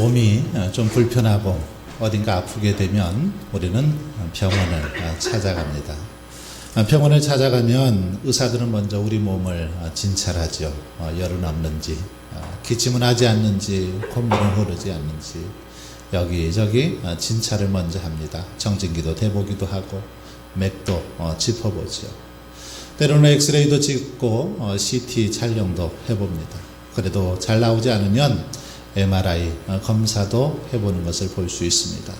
몸이 좀 불편하고 어딘가 아프게 되면 우리는 병원을 찾아갑니다. 병원을 찾아가면 의사들은 먼저 우리 몸을 진찰하죠. 열은 없는지, 기침은 하지 않는지, 콧물은 흐르지 않는지 여기저기 진찰을 먼저 합니다. 정진기도 대보기도 하고 맥도 짚어보죠. 때로는 엑스레이도 찍고 CT 촬영도 해봅니다. 그래도 잘 나오지 않으면 MRI 검사도 해보는 것을 볼 수 있습니다.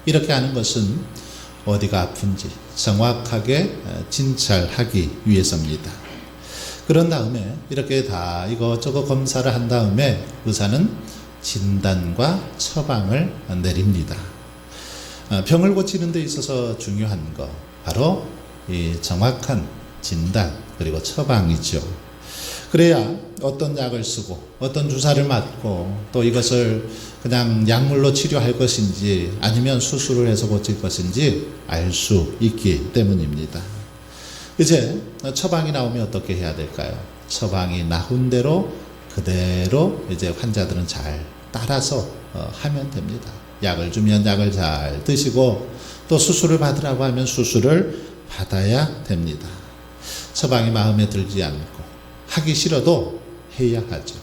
이렇게 하는 것은 어디가 아픈지 정확하게 진찰하기 위해서입니다. 그런 다음에 이렇게 다 이것저것 검사를 한 다음에 의사는 진단과 처방을 내립니다. 병을 고치는 데 있어서 중요한 거 바로 이 정확한 진단 그리고 처방이죠. 그래야 어떤 약을 쓰고 어떤 주사를 맞고 또 이것을 그냥 약물로 치료할 것인지 아니면 수술을 해서 고칠 것인지 알 수 있기 때문입니다. 이제 처방이 나오면 어떻게 해야 될까요? 처방이 나온 대로 그대로 이제 환자들은 잘 따라서 하면 됩니다. 약을 주면 약을 잘 드시고 또 수술을 받으라고 하면 수술을 받아야 됩니다. 처방이 마음에 들지 않고 하기 싫어도 해야 하죠.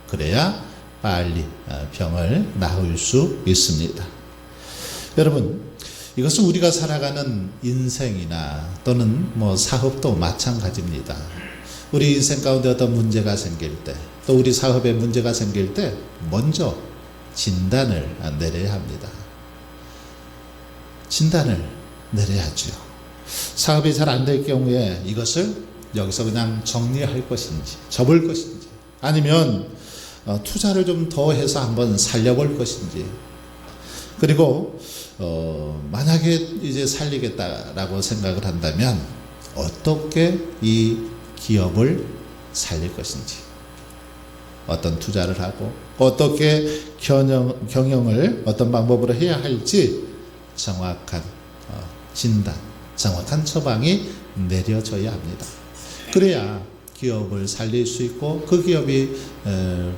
그래야 빨리 병을 나을 수 있습니다. 여러분, 이것은 우리가 살아가는 인생이나 또는 사업도 마찬가지입니다. 우리 인생 가운데 어떤 문제가 생길 때, 또 우리 사업에 문제가 생길 때 먼저 진단을 내려야 합니다. 진단을 내려야죠. 사업이 잘 안 될 경우에 이것을 여기서 그냥 정리할 것인지 접을 것인지 아니면 투자를 좀 더 해서 한번 살려볼 것인지 그리고 만약에 이제 살리겠다라고 생각을 한다면 어떻게 이 기업을 살릴 것인지 어떤 투자를 하고 어떻게 경영을 어떤 방법으로 해야 할지 정확한 진단, 정확한 처방이 내려져야 합니다. 그래야 기업을 살릴 수 있고 그 기업이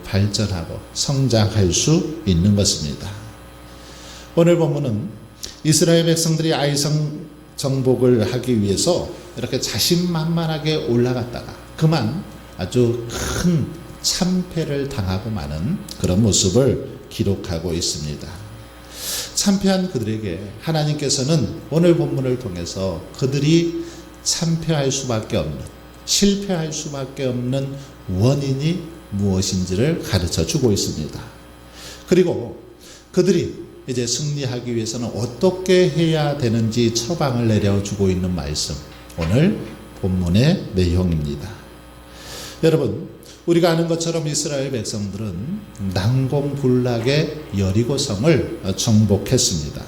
발전하고 성장할 수 있는 것입니다. 오늘 본문은 이스라엘 백성들이 아이성 정복을 하기 위해서 이렇게 자신만만하게 올라갔다가 그만 아주 큰 참패를 당하고 마는 그런 모습을 기록하고 있습니다. 참패한 그들에게 하나님께서는 오늘 본문을 통해서 그들이 참패할 수밖에 없는 실패할 수밖에 없는 원인이 무엇인지를 가르쳐 주고 있습니다. 그리고 그들이 이제 승리하기 위해서는 어떻게 해야 되는지 처방을 내려주고 있는 말씀, 오늘 본문의 내용입니다. 여러분, 우리가 아는 것처럼 이스라엘 백성들은 난공불락의 여리고성을 정복했습니다.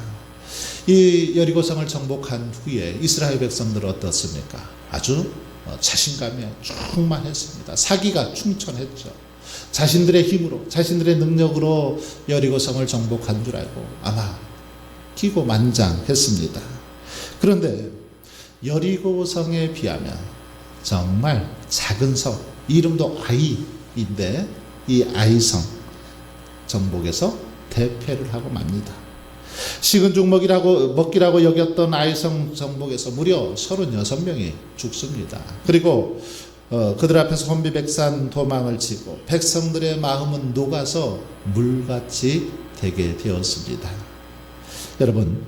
이 여리고성을 정복한 후에 이스라엘 백성들은 어떻습니까? 아주 자신감이 충만했습니다. 사기가 충천했죠. 자신들의 힘으로 자신들의 능력으로 여리고성을 정복한 줄 알고 아마 기고만장했습니다. 그런데 여리고성에 비하면 정말 작은 성, 이름도 아이인데 이 아이성 정복에서 대패를 하고 맙니다. 식은 죽 먹기라고 여겼던 아이성 정복에서 무려 36명이 죽습니다. 그리고 그들 앞에서 혼비백산 도망을 치고 백성들의 마음은 녹아서 물같이 되게 되었습니다. 여러분,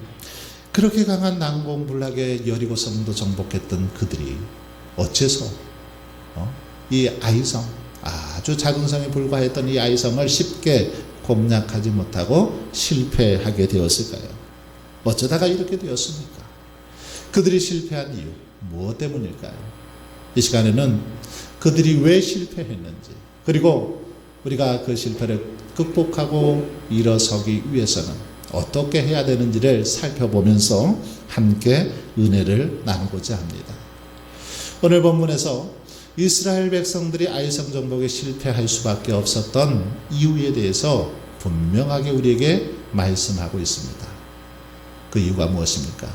그렇게 강한 난공불락의 여리고성도 정복했던 그들이 어째서 이 아이성, 아주 작은 성에 불과했던 이 아이성을 쉽게 공략하지 못하고 실패하게 되었을까요? 어쩌다가 이렇게 되었습니까? 그들이 실패한 이유 무엇 때문일까요? 이 시간에는 그들이 왜 실패했는지 그리고 우리가 그 실패를 극복하고 일어서기 위해서는 어떻게 해야 되는지를 살펴보면서 함께 은혜를 나누고자 합니다. 오늘 본문에서 이스라엘 백성들이 아이성 정복에 실패할 수밖에 없었던 이유에 대해서 분명하게 우리에게 말씀하고 있습니다. 그 이유가 무엇입니까?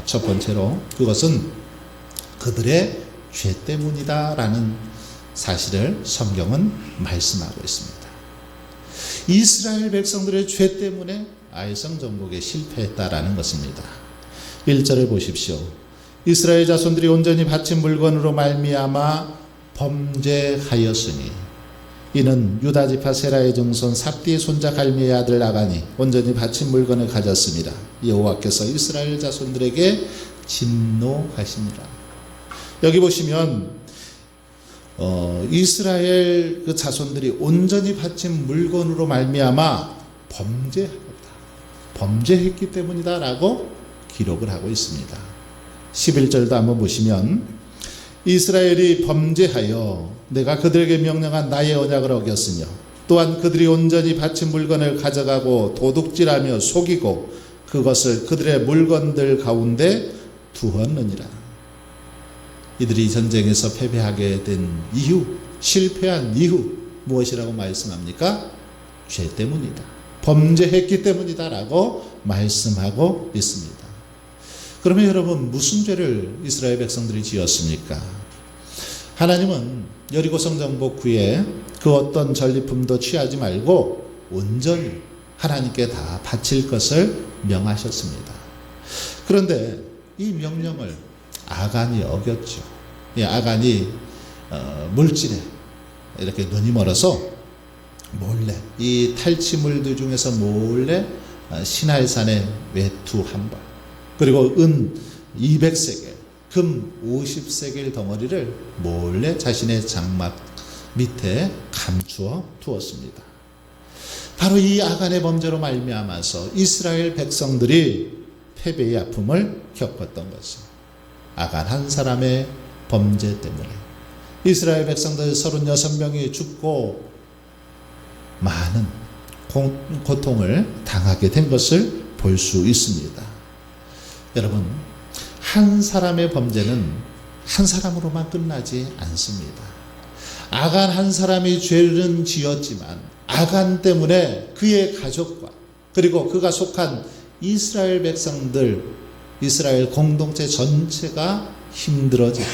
첫 번째로 그것은 그들의 죄 때문이다라는 사실을 성경은 말씀하고 있습니다. 이스라엘 백성들의 죄 때문에 아이성 정복에 실패했다라는 것입니다. 1절을 보십시오. 이스라엘 자손들이 온전히 바친 물건으로 말미암아 범죄하였으니 이는 유다 지파 세라의 증손 삽디의 손자 갈미의 아들 아간이 온전히 바친 물건을 가졌습니다. 여호와께서 이스라엘 자손들에게 진노하시니라. 여기 보시면 이스라엘 그 자손들이 온전히 바친 물건으로 말미암아 범죄했기 때문이다 라고 기록을 하고 있습니다. 11절도 한번 보시면 이스라엘이 범죄하여 내가 그들에게 명령한 나의 언약을 어겼으며 또한 그들이 온전히 바친 물건을 가져가고 도둑질하며 속이고 그것을 그들의 물건들 가운데 두었느니라. 이들이 전쟁에서 패배하게 된 이유, 실패한 이유 무엇이라고 말씀합니까? 죄 때문이다. 범죄했기 때문이다 라고 말씀하고 있습니다. 그러면 여러분 무슨 죄를 이스라엘 백성들이 지었습니까? 하나님은 여리고성 정복 후에 그 어떤 전리품도 취하지 말고 온전히 하나님께 다 바칠 것을 명하셨습니다. 그런데 이 명령을 아간이 어겼죠. 이 아간이 물질에 이렇게 눈이 멀어서 몰래 이 탈취물들 중에서 몰래 시날산에 외투 한 벌, 그리고 은 200세겔, 금 50세겔 덩어리를 몰래 자신의 장막 밑에 감추어 두었습니다. 바로 이 아간의 범죄로 말미암아서 이스라엘 백성들이 패배의 아픔을 겪었던 것입니다. 아간 한 사람의 범죄 때문에 이스라엘 백성들 36명이 죽고 많은 고통을 당하게 된 것을 볼 수 있습니다. 여러분, 한 사람의 범죄는 한 사람으로만 끝나지 않습니다. 아간 한 사람이 죄는 지었지만 아간 때문에 그의 가족과 그리고 그가 속한 이스라엘 백성들, 이스라엘 공동체 전체가 힘들어지고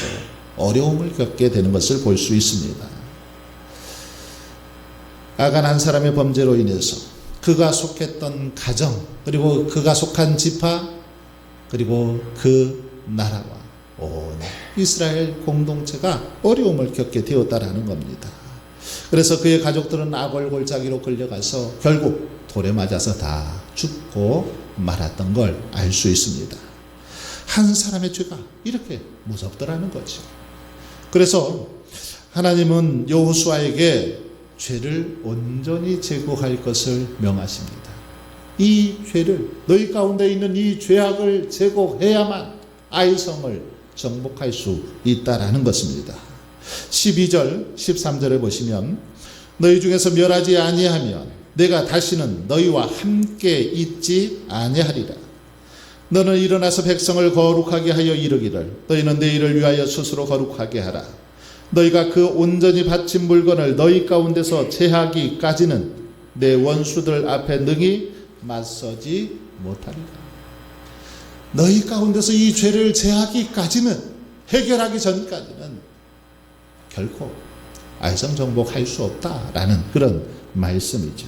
어려움을 겪게 되는 것을 볼 수 있습니다. 아간 한 사람의 범죄로 인해서 그가 속했던 가정, 그리고 그가 속한 지파, 그리고 그 나라와 온 이스라엘 공동체가 어려움을 겪게 되었다라는 겁니다. 그래서 그의 가족들은 아골골짜기로 끌려가서 결국 돌에 맞아서 다 죽고 말았던 걸 알 수 있습니다. 한 사람의 죄가 이렇게 무섭더라는 거죠. 그래서 하나님은 여호수아에게 죄를 온전히 제거할 것을 명하십니다. 이 죄를, 너희 가운데 있는 이 죄악을 제거해야만 아이성을 정복할 수 있다라는 것입니다. 12절, 13절에 보시면 너희 중에서 멸하지 아니하면 내가 다시는 너희와 함께 있지 아니하리라. 너는 일어나서 백성을 거룩하게 하여 이르기를 너희는 내 일을 위하여 스스로 거룩하게 하라. 너희가 그 온전히 바친 물건을 너희 가운데서 제하기까지는 내 원수들 앞에 능히 맞서지 못하리라. 너희 가운데서 이 죄를 제하기까지는, 해결하기 전까지는 결코 아이성 정복할 수 없다라는 그런 말씀이죠.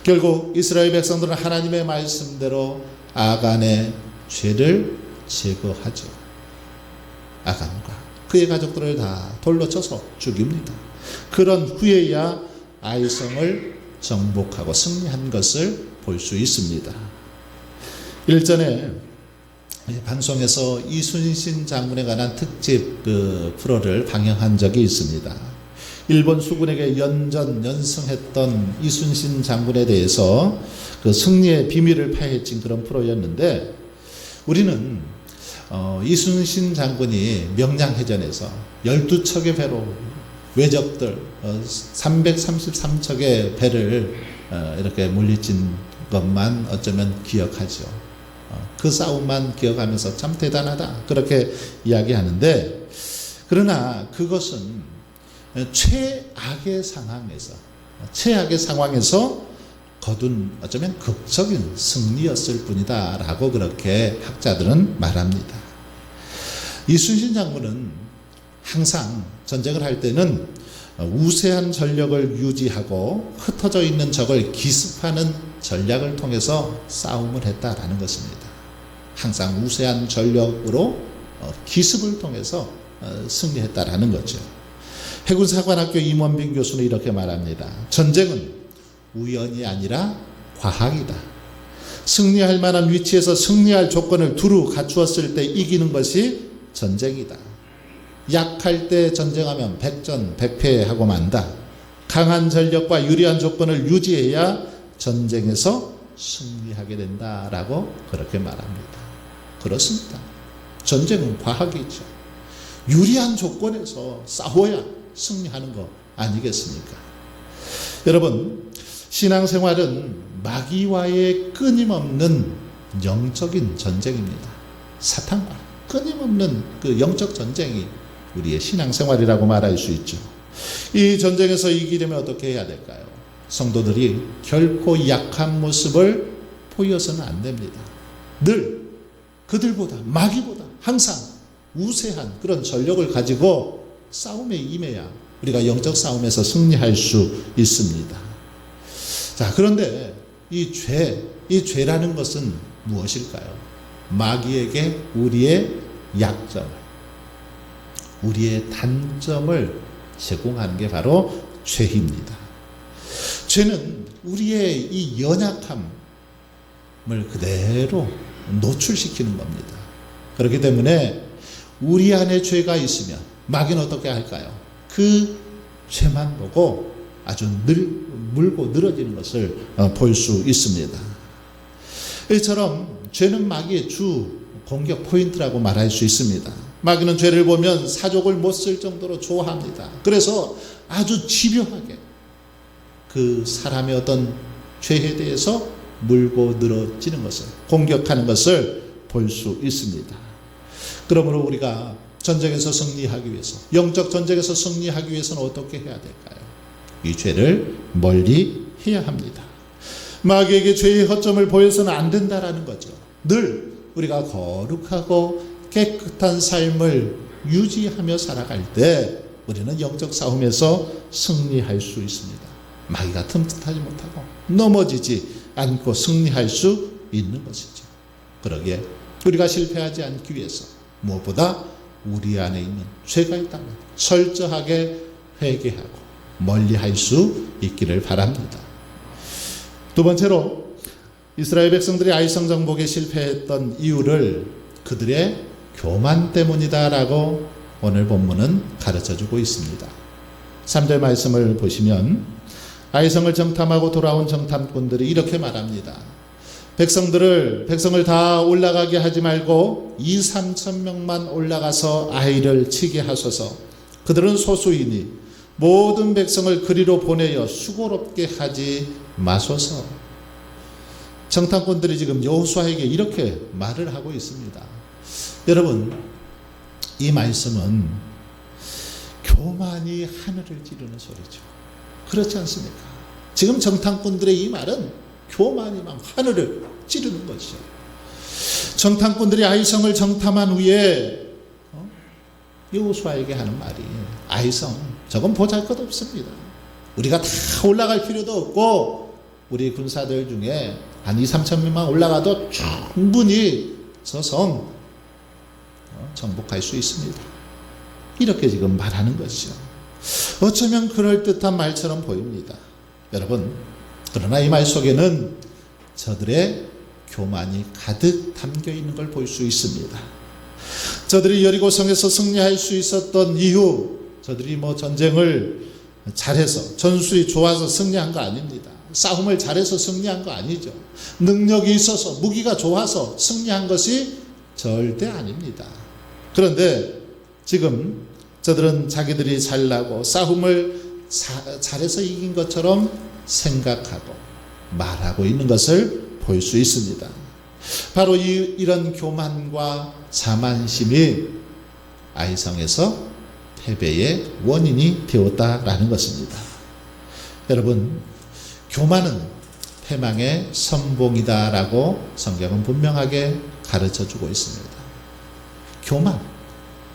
결국 이스라엘 백성들은 하나님의 말씀대로 아간의 죄를 제거하죠. 아간과 그의 가족들을 다 돌로 쳐서 죽입니다. 그런 후에야 아이성을 정복하고 승리한 것을 볼 수 있습니다. 일전에 방송에서 이순신 장군에 관한 특집 프로를 방영한 적이 있습니다. 일본 수군에게 연승했던 이순신 장군에 대해서 그 승리의 비밀을 파헤친 그런 프로였는데, 우리는 이순신 장군이 명량해전에서 12척의 배로 외적들 333척의 배를 이렇게 물리친 것만 어쩌면 기억하죠. 그 싸움만 기억하면서 참 대단하다 그렇게 이야기하는데, 그러나 그것은 최악의 상황에서 거둔 어쩌면 극적인 승리였을 뿐이다 라고 그렇게 학자들은 말합니다. 이순신 장군은 항상 전쟁을 할 때는 우세한 전력을 유지하고 흩어져 있는 적을 기습하는 전략을 통해서 싸움을 했다라는 것입니다. 항상 우세한 전력으로 기습을 통해서 승리했다라는 거죠. 해군사관학교 임원빈 교수는 이렇게 말합니다. 전쟁은 우연이 아니라 과학이다. 승리할 만한 위치에서 승리할 조건을 두루 갖추었을 때 이기는 것이 전쟁이다. 약할 때 전쟁하면 백전백패하고 만다. 강한 전력과 유리한 조건을 유지해야 전쟁에서 승리하게 된다라고 그렇게 말합니다. 그렇습니다. 전쟁은 과학이죠. 유리한 조건에서 싸워야 승리하는 거 아니겠습니까? 여러분, 신앙생활은 마귀와의 끊임없는 영적인 전쟁입니다. 사탄과 끊임없는 그 영적 전쟁이 우리의 신앙생활이라고 말할 수 있죠. 이 전쟁에서 이기려면 어떻게 해야 될까요? 성도들이 결코 약한 모습을 보여서는 안 됩니다. 늘 그들보다, 마귀보다 항상 우세한 그런 전력을 가지고 싸움에 임해야 우리가 영적 싸움에서 승리할 수 있습니다. 자, 그런데 이 죄라는 것은 무엇일까요? 마귀에게 우리의 약점을, 우리의 단점을 제공하는 게 바로 죄입니다. 죄는 우리의 이 연약함을 그대로 노출시키는 겁니다. 그렇기 때문에 우리 안에 죄가 있으면 마귀는 어떻게 할까요? 그 죄만 보고 아주 물고 늘어지는 것을 볼 수 있습니다. 이처럼 죄는 마귀의 주 공격 포인트라고 말할 수 있습니다. 마귀는 죄를 보면 사족을 못 쓸 정도로 좋아합니다. 그래서 아주 집요하게 그 사람의 어떤 죄에 대해서 물고 늘어지는 것을, 공격하는 것을 볼 수 있습니다. 그러므로 우리가 전쟁에서 승리하기 위해서, 영적 전쟁에서 승리하기 위해서는 어떻게 해야 될까요? 이 죄를 멀리 해야 합니다. 마귀에게 죄의 허점을 보여서는 안 된다라는 거죠. 늘 우리가 거룩하고 깨끗한 삶을 유지하며 살아갈 때 우리는 영적 싸움에서 승리할 수 있습니다. 마귀가 틈틈하지 못하고 넘어지지 않고 승리할 수 있는 것이죠. 그러기에 우리가 실패하지 않기 위해서 무엇보다 우리 안에 있는 죄가 있다면 철저하게 회개하고 멀리할 수 있기를 바랍니다. 두 번째로 이스라엘 백성들이 아이성 정복에 실패했던 이유를 그들의 교만 때문이다라고 오늘 본문은 가르쳐주고 있습니다. 3절 말씀을 보시면 아이성을 정탐하고 돌아온 정탐꾼들이 이렇게 말합니다. 백성을 다 올라가게 하지 말고 2-3천 명만 올라가서 아이를 치게 하소서. 그들은 소수이니 모든 백성을 그리로 보내어 수고롭게 하지 마소서. 정탐꾼들이 지금 여호수아에게 이렇게 말을 하고 있습니다. 여러분, 이 말씀은 교만이 하늘을 찌르는 소리죠. 그렇지 않습니까? 지금 정탐꾼들의 이 말은 교만이 막 하늘을 찌르는 것이죠. 정탐꾼들이 아이성을 정탐한 후에 여호수아에게 하는 말이, 아이성 저건 보잘것없습니다. 우리가 다 올라갈 필요도 없고 우리 군사들 중에 한 2-3천 명만 올라가도 충분히 저 성 정복할 수 있습니다. 이렇게 지금 말하는 것이죠. 어쩌면 그럴듯한 말처럼 보입니다. 여러분, 그러나 이 말 속에는 저들의 교만이 가득 담겨 있는 걸 볼 수 있습니다. 저들이 여리고성에서 승리할 수 있었던 이유, 저들이 전쟁을 잘해서, 전술이 좋아서 승리한 거 아닙니다. 싸움을 잘해서 승리한 거 아니죠. 능력이 있어서, 무기가 좋아서 승리한 것이 절대 아닙니다. 그런데 지금 저들은 자기들이 잘나고 싸움을 잘해서 이긴 것처럼 생각하고 말하고 있는 것을 볼 수 있습니다. 바로 이런 교만과 자만심이 아이성에서 패배의 원인이 되었다라는 것입니다. 여러분, 교만은 패망의 선봉이다라고 성경은 분명하게 가르쳐주고 있습니다. 교만,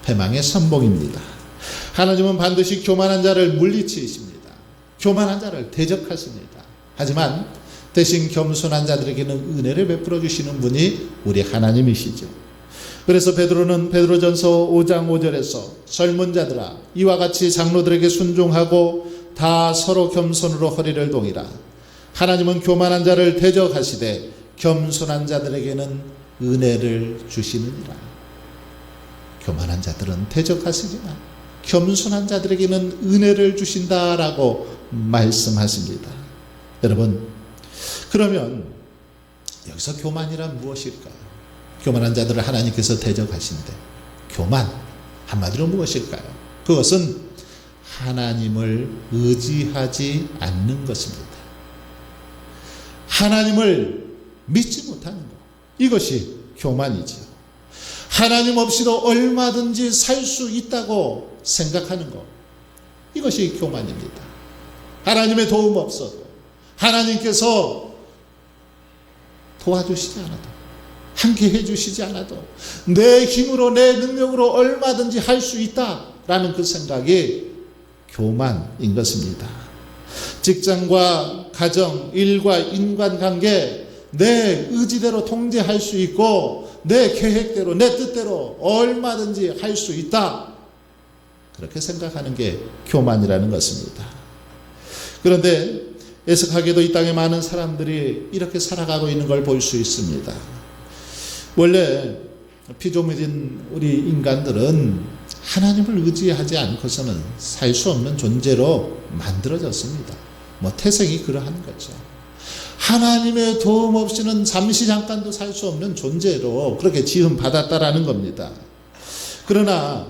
패망의 선봉입니다. 하나님은 반드시 교만한 자를 물리치십니다. 교만한 자를 대적하십니다. 하지만 대신 겸손한 자들에게는 은혜를 베풀어 주시는 분이 우리 하나님이시죠. 그래서 베드로는 베드로전서 5장 5절에서 젊은 자들아 이와 같이 장로들에게 순종하고 다 서로 겸손으로 허리를 동이라. 하나님은 교만한 자를 대적하시되 겸손한 자들에게는 은혜를 주시느니라. 교만한 자들은 대적하시지만 겸손한 자들에게는 은혜를 주신다라고 말씀하십니다. 여러분, 그러면 여기서 교만이란 무엇일까요? 교만한 자들을 하나님께서 대적하신데 교만 한마디로 무엇일까요? 그것은 하나님을 의지하지 않는 것입니다. 하나님을 믿지 못하는 것, 이것이 교만이죠. 하나님 없이도 얼마든지 살 수 있다고 생각하는 것, 이것이 교만입니다. 하나님의 도움 없어도, 하나님께서 도와주시지 않아도, 함께해 주시지 않아도 내 힘으로 내 능력으로 얼마든지 할 수 있다라는 그 생각이 교만인 것입니다. 직장과 가정, 일과 인간관계 내 의지대로 통제할 수 있고 내 계획대로 내 뜻대로 얼마든지 할 수 있다, 그렇게 생각하는 게 교만이라는 것입니다. 그런데 애석하게도 이 땅에 많은 사람들이 이렇게 살아가고 있는 걸 볼 수 있습니다. 원래 피조물인 우리 인간들은 하나님을 의지하지 않고서는 살 수 없는 존재로 만들어졌습니다. 태생이 그러한 거죠. 하나님의 도움 없이는 잠시 잠깐도 살 수 없는 존재로 그렇게 지음 받았다라는 겁니다. 그러나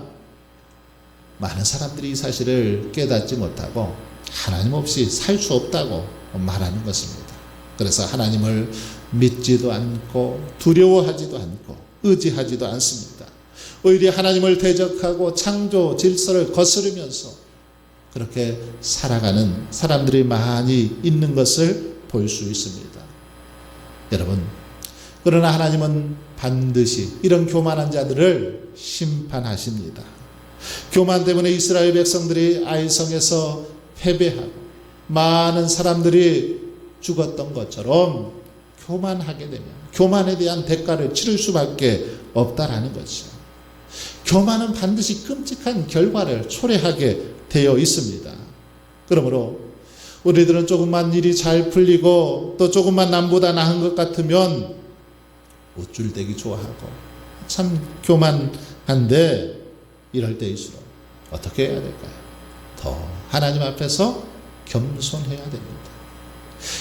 많은 사람들이 이 사실을 깨닫지 못하고 하나님 없이 살 수 없다고 말하는 것입니다. 그래서 하나님을 믿지도 않고 두려워하지도 않고 의지하지도 않습니다. 오히려 하나님을 대적하고 창조 질서를 거스르면서 그렇게 살아가는 사람들이 많이 있는 것을 볼 수 있습니다. 여러분, 그러나 하나님은 반드시 이런 교만한 자들을 심판하십니다. 교만 때문에 이스라엘 백성들이 아이성에서 패배하고 많은 사람들이 죽었던 것처럼 교만하게 되면 교만에 대한 대가를 치를 수밖에 없다라는 것이죠. 교만은 반드시 끔찍한 결과를 초래하게 되어 있습니다. 그러므로 우리들은 조금만 일이 잘 풀리고 또 조금만 남보다 나은 것 같으면 우쭐대기 좋아하고 참 교만한데, 이럴 때일수록 어떻게 해야 될까요? 더 하나님 앞에서 겸손해야 됩니다.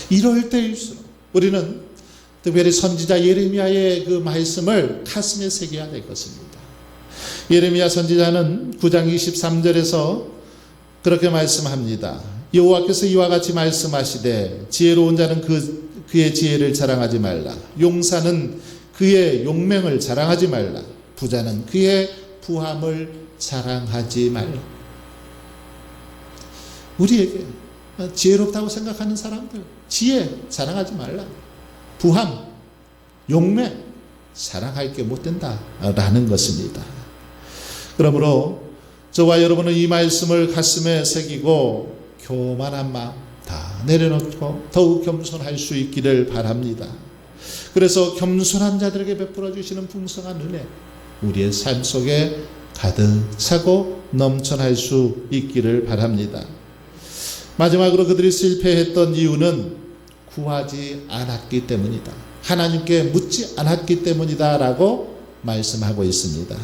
이럴 때일수록 우리는 특별히 선지자 예레미야의 그 말씀을 가슴에 새겨야 될 것입니다. 예레미야 선지자는 9장 23절에서 그렇게 말씀합니다. 여호와께서 이와 같이 말씀하시되 지혜로운 자는 그의 지혜를 자랑하지 말라. 용사는 그의 용맹을 자랑하지 말라. 부자는 그의 부함을 자랑하지 말라. 우리에게 지혜롭다고 생각하는 사람들, 지혜 자랑하지 말라. 부함, 용맹 자랑할 게 못 된다라는 것입니다. 그러므로 저와 여러분은 이 말씀을 가슴에 새기고 교만한 마음 다 내려놓고 더욱 겸손할 수 있기를 바랍니다. 그래서 겸손한 자들에게 베풀어 주시는 풍성한 은혜, 우리의 삶 속에 가득 차고 넘쳐날 수 있기를 바랍니다. 마지막으로 그들이 실패했던 이유는 구하지 않았기 때문이다, 하나님께 묻지 않았기 때문이다 라고 말씀하고 있습니다.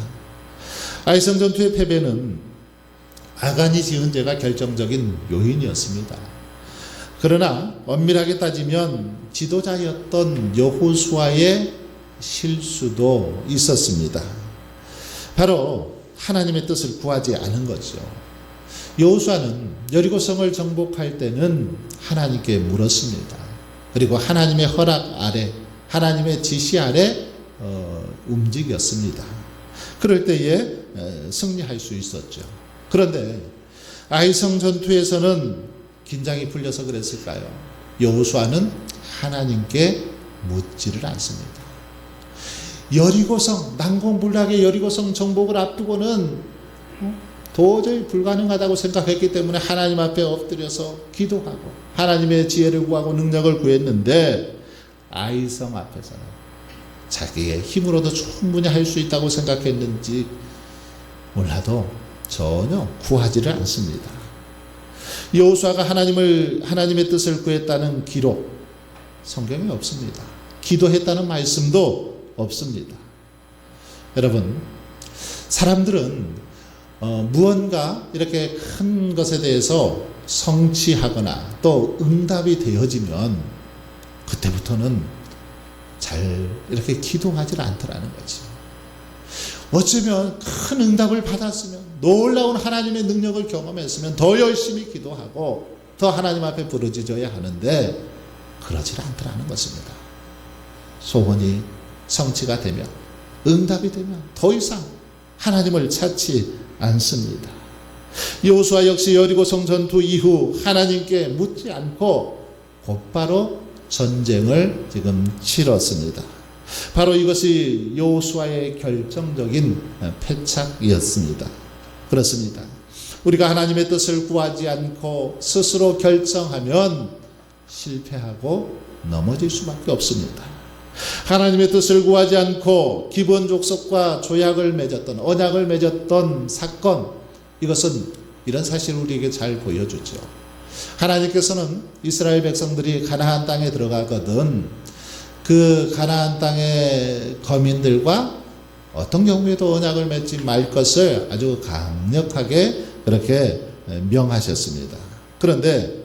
아이성 전투의 패배는 아간이 지은 죄가 결정적인 요인이었습니다. 그러나 엄밀하게 따지면 지도자였던 여호수아의 실수도 있었습니다. 바로 하나님의 뜻을 구하지 않은 거죠. 여호수아는 여리고성을 정복할 때는 하나님께 물었습니다. 그리고 하나님의 허락 아래, 하나님의 지시 아래 움직였습니다. 그럴 때에 승리할 수 있었죠. 그런데 아이성 전투에서는 긴장이 풀려서 그랬을까요? 여호수아는 하나님께 묻지를 않습니다. 여리고성, 난공불락의 여리고성 정복을 앞두고는 도저히 불가능하다고 생각했기 때문에 하나님 앞에 엎드려서 기도하고 하나님의 지혜를 구하고 능력을 구했는데 아이성 앞에서는 자기의 힘으로도 충분히 할 수 있다고 생각했는지 몰라도 전혀 구하지를 않습니다. 여호수아가 하나님의 뜻을 구했다는 기록 성경에 없습니다. 기도했다는 말씀도 없습니다. 여러분, 사람들은 무언가 이렇게 큰 것에 대해서 성취하거나 또 응답이 되어지면 그때부터는 잘 이렇게 기도하지 않더라는 거죠. 어쩌면 큰 응답을 받았으면 놀라운 하나님의 능력을 경험했으면 더 열심히 기도하고 더 하나님 앞에 부르짖어야 하는데 그러질 않더라는 것입니다. 소원이 성취가 되면 응답이 되면 더 이상 하나님을 찾지 않습니다. 여호수아 역시 여리고성 전투 이후 하나님께 묻지 않고 곧바로 전쟁을 지금 치렀습니다. 바로 이것이 여호수아의 결정적인 패착이었습니다. 그렇습니다. 우리가 하나님의 뜻을 구하지 않고 스스로 결정하면 실패하고 넘어질 수밖에 없습니다. 하나님의 뜻을 구하지 않고 기본 족속과 조약을 맺었던 언약을 맺었던 사건, 이것은 이런 사실을 우리에게 잘 보여주죠. 하나님께서는 이스라엘 백성들이 가나안 땅에 들어가거든 그 가나안 땅의 거민들과 어떤 경우에도 언약을 맺지 말 것을 아주 강력하게 그렇게 명하셨습니다. 그런데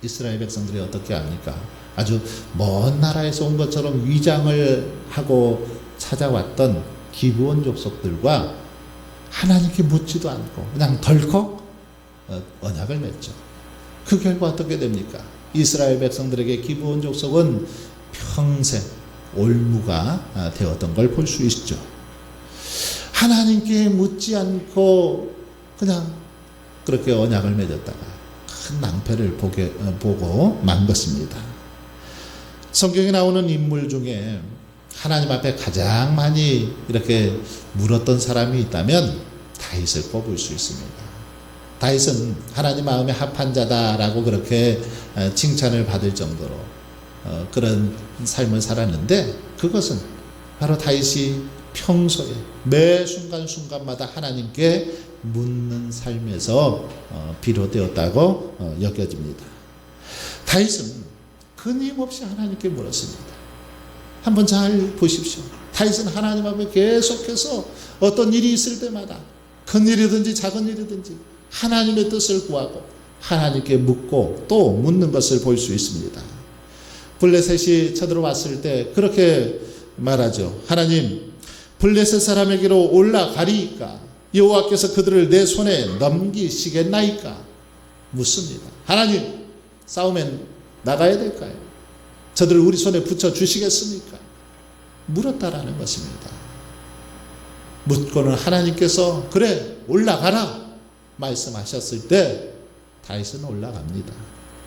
이스라엘 백성들이 어떻게 합니까? 아주 먼 나라에서 온 것처럼 위장을 하고 찾아왔던 기브온 족속들과 하나님께 묻지도 않고 그냥 덜컥 언약을 맺죠. 그 결과 어떻게 됩니까? 이스라엘 백성들에게 기브온 족속은 평생 올무가 되었던 걸 볼 수 있죠. 하나님께 묻지 않고 그냥 그렇게 언약을 맺었다가 큰 낭패를 보고 만 것입니다. 성경에 나오는 인물 중에 하나님 앞에 가장 많이 이렇게 물었던 사람이 있다면 다윗을 꼽을 수 있습니다. 다윗은 하나님 마음에 합한 자다라고 그렇게 칭찬을 받을 정도로 그런 삶을 살았는데 그것은 바로 다윗이 평소에 매 순간순간마다 하나님께 묻는 삶에서 비롯되었다고 여겨집니다. 다윗은 끊임없이 하나님께 물었습니다. 한번 잘 보십시오. 다윗은 하나님 앞에 계속해서 어떤 일이 있을 때마다 큰 일이든지 작은 일이든지 하나님의 뜻을 구하고 하나님께 묻고 또 묻는 것을 볼 수 있습니다. 블레셋이 쳐들어왔을 때 그렇게 말하죠. 하나님, 블레셋 사람에게로 올라가리이까? 여호와께서 그들을 내 손에 넘기시겠나이까? 묻습니다. 하나님, 싸우면 나가야 될까요? 저들을 우리 손에 붙여 주시겠습니까? 물었다라는 것입니다. 묻고는 하나님께서 그래 올라가라 말씀하셨을 때 다윗은 올라갑니다.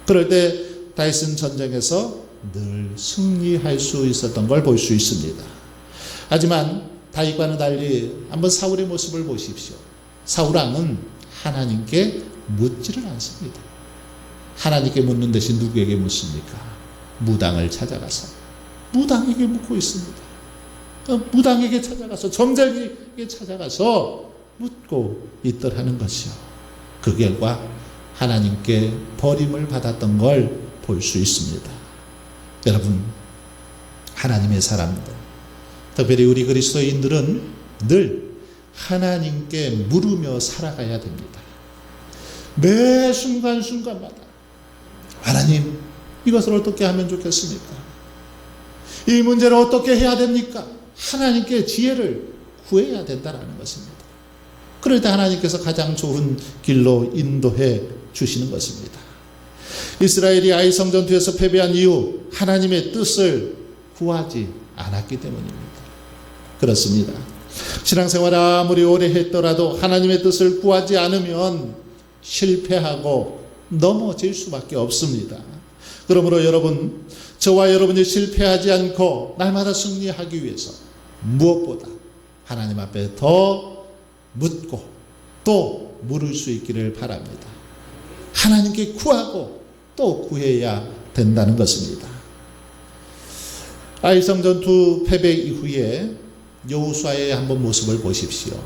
그럴 때 다윗은 전쟁에서 늘 승리할 수 있었던 걸 볼 수 있습니다. 하지만 다윗과는 달리 한번 사울의 모습을 보십시오. 사울왕은 하나님께 묻지를 않습니다. 하나님께 묻는 대신 누구에게 묻습니까? 무당을 찾아가서 무당에게 묻고 있습니다. 무당에게 찾아가서 점쟁이에게 찾아가서 묻고 있더라는 것이요. 그 결과 하나님께 버림을 받았던 걸 볼 수 있습니다. 여러분, 하나님의 사람들, 특별히 우리 그리스도인들은 늘 하나님께 물으며 살아가야 됩니다. 매 순간순간마다 하나님, 이것을 어떻게 하면 좋겠습니까? 이 문제를 어떻게 해야 됩니까? 하나님께 지혜를 구해야 된다는 것입니다. 그럴 때 하나님께서 가장 좋은 길로 인도해 주시는 것입니다. 이스라엘이 아이성 전투에서 패배한 이유, 하나님의 뜻을 구하지 않았기 때문입니다. 그렇습니다. 신앙생활을 아무리 오래 했더라도 하나님의 뜻을 구하지 않으면 실패하고 넘어질 수밖에 없습니다. 그러므로 여러분, 저와 여러분이 실패하지 않고 날마다 승리하기 위해서 무엇보다 하나님 앞에 더 묻고 또 물을 수 있기를 바랍니다. 하나님께 구하고 또 구해야 된다는 것입니다. 아이성 전투 패배 이후에 여호수아의 한번 모습을 보십시오.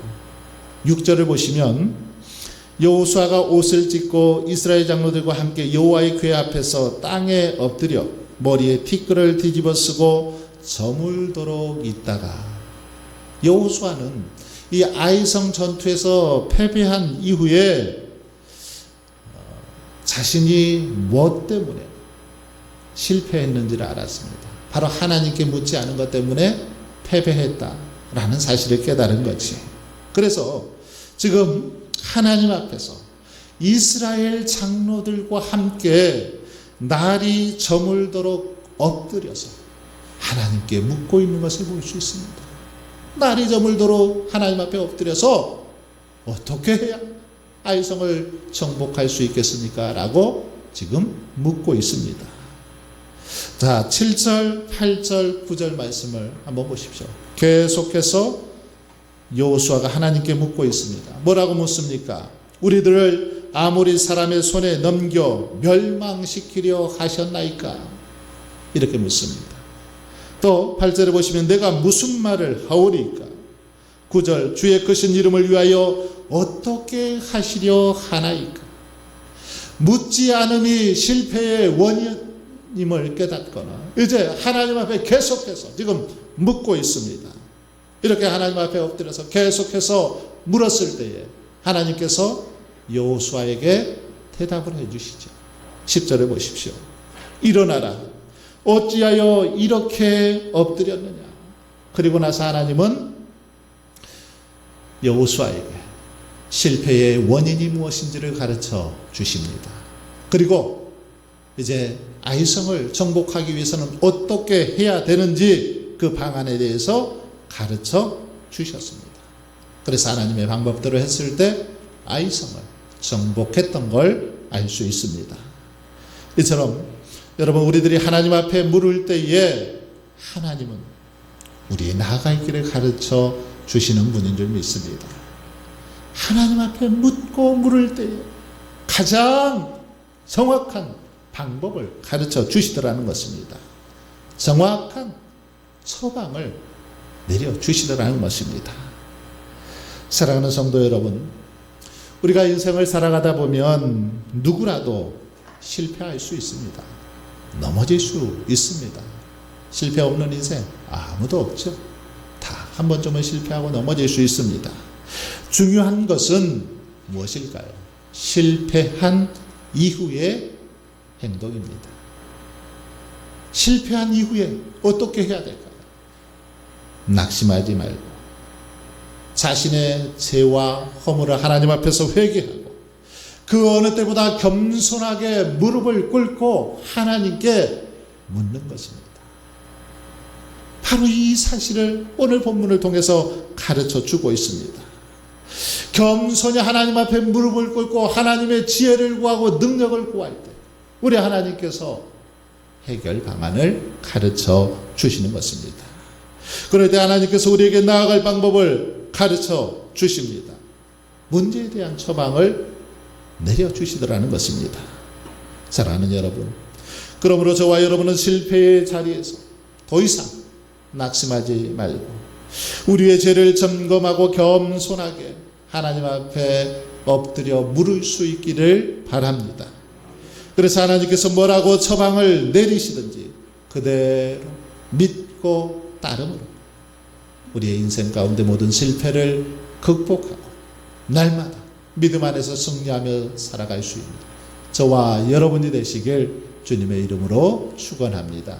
6절을 보시면 여호수아가 옷을 찢고 이스라엘 장로들과 함께 여호와의 궤 앞에서 땅에 엎드려 머리에 티끌을 뒤집어 쓰고 저물도록 있다가, 여호수아는 이 아이성 전투에서 패배한 이후에 자신이 무엇 때문에 실패했는지를 알았습니다. 바로 하나님께 묻지 않은 것 때문에 패배했다라는 사실을 깨달은 거지. 그래서 지금 하나님 앞에서 이스라엘 장로들과 함께 날이 저물도록 엎드려서 하나님께 묻고 있는 것을 볼 수 있습니다. 날이 저물도록 하나님 앞에 엎드려서 어떻게 해야 아이성을 정복할 수 있겠습니까? 라고 지금 묻고 있습니다. 자, 7절, 8절, 9절 말씀을 한번 보십시오. 계속해서 여호수아가 하나님께 묻고 있습니다. 뭐라고 묻습니까? 우리들을 아모리 사람의 손에 넘겨 멸망시키려 하셨나이까? 이렇게 묻습니다. 또 8절에 보시면 내가 무슨 말을 하오리까? 9절, 주의 크신 이름을 위하여 어떻게 하시려 하나이까? 묻지 않음이 실패의 원인임을 깨닫거나 이제 하나님 앞에 계속해서 지금 묻고 있습니다. 이렇게 하나님 앞에 엎드려서 계속해서 물었을 때에 하나님께서 여호수아에게 대답을 해주시죠. 10절에 보십시오. 일어나라. 어찌하여 이렇게 엎드렸느냐. 그리고 나서 하나님은 여호수아에게 실패의 원인이 무엇인지를 가르쳐 주십니다. 그리고 이제 아이성을 정복하기 위해서는 어떻게 해야 되는지 그 방안에 대해서 가르쳐 주셨습니다. 그래서 하나님의 방법대로 했을 때 아이성을 정복했던 걸 알 수 있습니다. 이처럼 여러분, 우리들이 하나님 앞에 물을 때에 하나님은 우리의 나아갈 길을 가르쳐 주시는 분인 줄 믿습니다. 하나님 앞에 묻고 물을 때에 가장 정확한 방법을 가르쳐 주시더라는 것입니다. 정확한 처방을 내려주시더라는 것입니다. 사랑하는 성도 여러분, 우리가 인생을 살아가다 보면 누구라도 실패할 수 있습니다. 넘어질 수 있습니다. 실패 없는 인생 아무도 없죠. 다 한 번쯤은 실패하고 넘어질 수 있습니다. 중요한 것은 무엇일까요? 실패한 이후의 행동입니다. 실패한 이후에 어떻게 해야 될까요? 낙심하지 말고 자신의 죄와 허물을 하나님 앞에서 회개하고 그 어느 때보다 겸손하게 무릎을 꿇고 하나님께 묻는 것입니다. 바로 이 사실을 오늘 본문을 통해서 가르쳐 주고 있습니다. 겸손히 하나님 앞에 무릎을 꿇고 하나님의 지혜를 구하고 능력을 구할 때 우리 하나님께서 해결 방안을 가르쳐 주시는 것입니다. 그럴 때 하나님께서 우리에게 나아갈 방법을 가르쳐 주십니다. 문제에 대한 처방을 내려주시더라는 것입니다. 사랑하는 여러분, 그러므로 저와 여러분은 실패의 자리에서 더 이상 낙심하지 말고 우리의 죄를 점검하고 겸손하게 하나님 앞에 엎드려 물을 수 있기를 바랍니다. 그래서 하나님께서 뭐라고 처방을 내리시든지 그대로 믿고 따름으로 우리의 인생 가운데 모든 실패를 극복하고 날마다 믿음 안에서 승리하며 살아갈 수 있는 저와 여러분이 되시길 주님의 이름으로 축원합니다.